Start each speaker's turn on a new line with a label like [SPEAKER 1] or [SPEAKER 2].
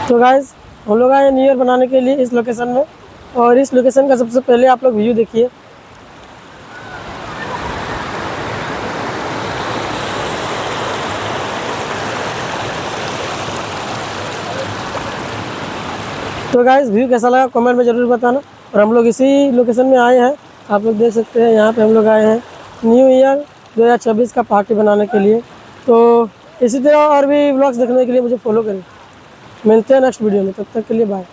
[SPEAKER 1] तो गाइस हम लोग आए न्यू ईयर बनाने के लिए इस लोकेशन में, और इस लोकेशन का सबसे पहले आप लोग व्यू देखिए। तो गाइस व्यू कैसा लगा कमेंट में ज़रूर बताना। और हम लोग इसी लोकेशन में आए हैं, आप लोग देख सकते हैं यहाँ पे हम लोग आए हैं न्यू ईयर 2026 का पार्टी बनाने के लिए। तो इसी तरह और भी व्लॉग्स देखने के लिए मुझे फॉलो करें। मिलते हैं नेक्स्ट वीडियो में, तब तक के लिए बाय।